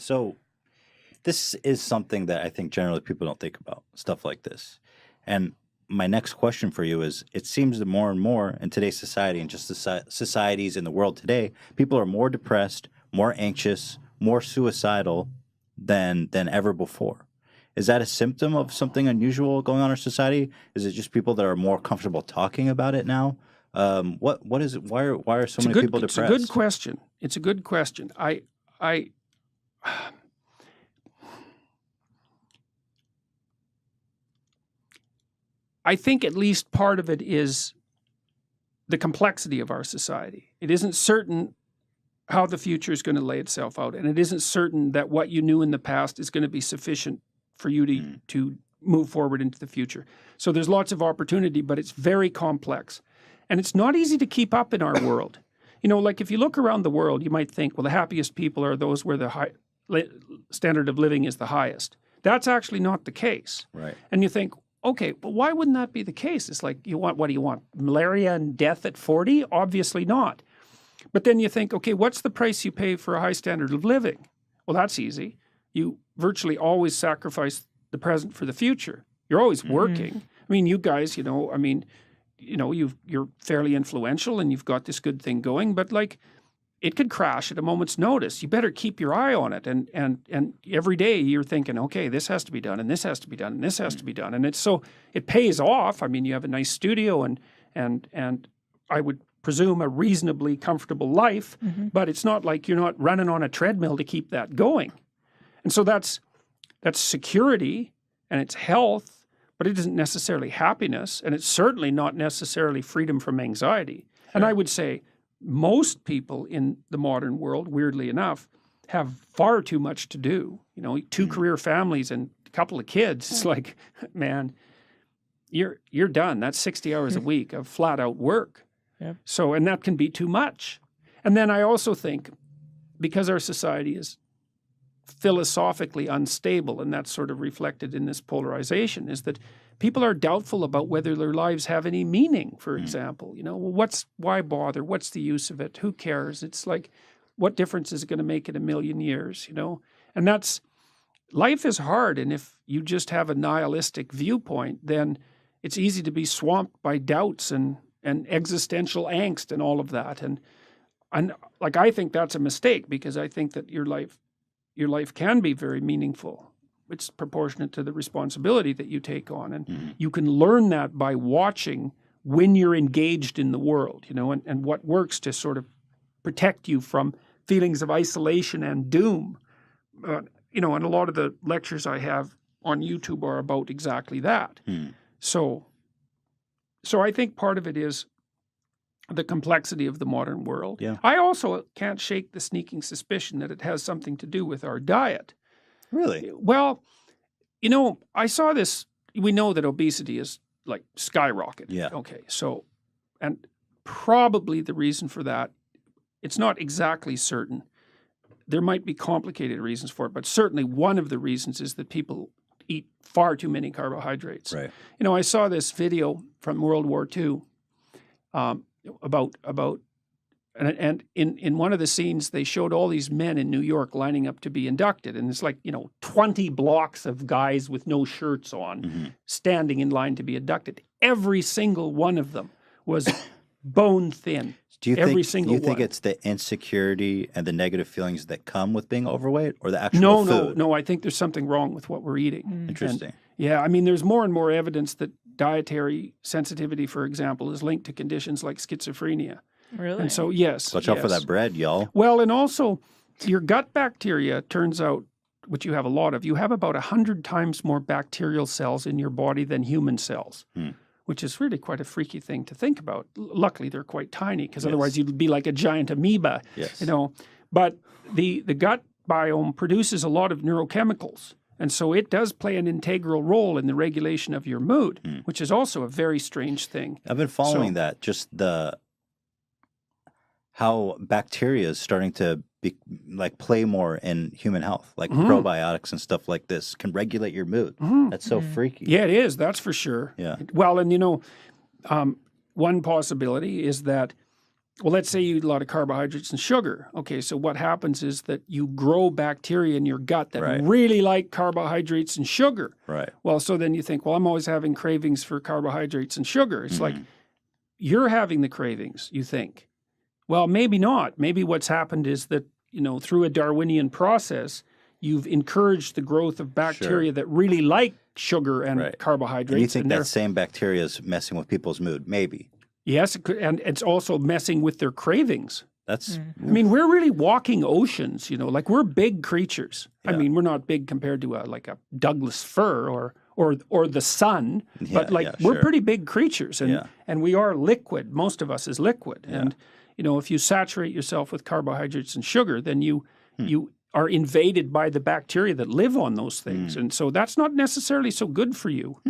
So this is something that I think generally people don't think about, stuff like this. And my next question for you is, it seems that more and more in today's society and just the societies in the world today, people are more depressed, more anxious, more suicidal than ever before. Is that a symptom of something unusual going on in our society? Is it just people that are more comfortable talking about it now? What is it? Why are so many people depressed? It's a good question. It's a good question. I think at least part of it is the complexity of our society. It isn't certain how the future is going to lay itself out, and it isn't certain that what you knew in the past is going to be sufficient for you to move forward into the future. So there's lots of opportunity, but it's very complex. And it's not easy to keep up in our world. You know, like if you look around the world, you might think, well, the happiest people are those where the standard of living is the highest. That's actually not the case. Right. And you think, okay, but why wouldn't that be the case? It's like, what do you want? Malaria and death at 40? Obviously not. But then you think, okay, what's the price you pay for a high standard of living? Well, that's easy. You virtually always sacrifice the present for the future. You're always working. I mean, you guys, you're fairly influential and you've got this good thing going, but like it could crash at a moment's notice. You better keep your eye on it. And every day you're thinking, okay, this has to be done and this has to be done and this has to be done. And it pays off. I mean, you have a nice studio and I would presume a reasonably comfortable life, but it's not like you're not running on a treadmill to keep that going. And so that's security and it's health, but it isn't necessarily happiness, and it's certainly not necessarily freedom from anxiety. Sure. And I would say most people in the modern world, weirdly enough, have far too much to do. You know, 2 career families and a couple of kids. It's like, man, you're done. That's 60 hours a week of flat out work. Yeah. So, and that can be too much. And then I also think, because our society is philosophically unstable, and that's sort of reflected in this polarization, is that people are doubtful about whether their lives have any meaning, for example. You know, well, why bother? What's the use of it? Who cares? It's like, what difference is it going to make in a million years, you know? And life is hard, and if you just have a nihilistic viewpoint, then it's easy to be swamped by doubts and existential angst and all of that. And like, I think that's a mistake, because I think that your life can be very meaningful. It's proportionate to the responsibility that you take on. And you can learn that by watching when you're engaged in the world, you know, and what works to sort of protect you from feelings of isolation and doom. You know, and a lot of the lectures I have on YouTube are about exactly that. So I think part of it is the complexity of the modern world. Yeah. I also can't shake the sneaking suspicion that it has something to do with our diet. Really? Well, you know, I saw this. We know that obesity is like skyrocketed. Yeah. Okay. So, and probably the reason for that, it's not exactly certain. There might be complicated reasons for it, but certainly one of the reasons is that people eat far too many carbohydrates. Right. You know, I saw this video from World War II about and in one of the scenes they showed all these men in New York lining up to be inducted, and it's like, you know, 20 blocks of guys with no shirts on standing in line to be inducted. Every single one of them was bone thin. Do you think it's the insecurity and the negative feelings that come with being overweight, or the actual food? No. I think there's something wrong with what we're eating. Interesting. And, yeah, I mean, there's more and more evidence that dietary sensitivity, for example, is linked to conditions like schizophrenia. Really? And so, yes. Watch out for that bread, y'all. Well, and also, your gut bacteria, turns out, which you have a lot of, you have about 100 times more bacterial cells in your body than human cells. Which is really quite a freaky thing to think about. Luckily, they're quite tiny, because otherwise you'd be like a giant amoeba, you know. But the gut biome produces a lot of neurochemicals, and so it does play an integral role in the regulation of your mood, which is also a very strange thing. I've been following that, just how bacteria is starting to play more in human health, like probiotics and stuff like this can regulate your mood. That's so freaky. Yeah, it is. That's for sure. Yeah. Well, and you know, one possibility is that Well, let's say you eat a lot of carbohydrates and sugar. Okay, so what happens is that you grow bacteria in your gut that really like carbohydrates and sugar. Right. Well, so then you think, well, I'm always having cravings for carbohydrates and sugar. It's like you're having the cravings, you think. Well, maybe not. Maybe what's happened is that, you know, through a Darwinian process, you've encouraged the growth of bacteria that really like sugar and carbohydrates. And you think that same bacteria is messing with people's mood? Maybe. Yes, it could, and it's also messing with their cravings. That's. I mean, we're really walking oceans, you know, like we're big creatures. Yeah. I mean, we're not big compared to like a Douglas fir or the sun, but like we're pretty big creatures, and we are liquid. Most of us is liquid, and you know, if you saturate yourself with carbohydrates and sugar, then you are invaded by the bacteria that live on those things, and so that's not necessarily so good for you.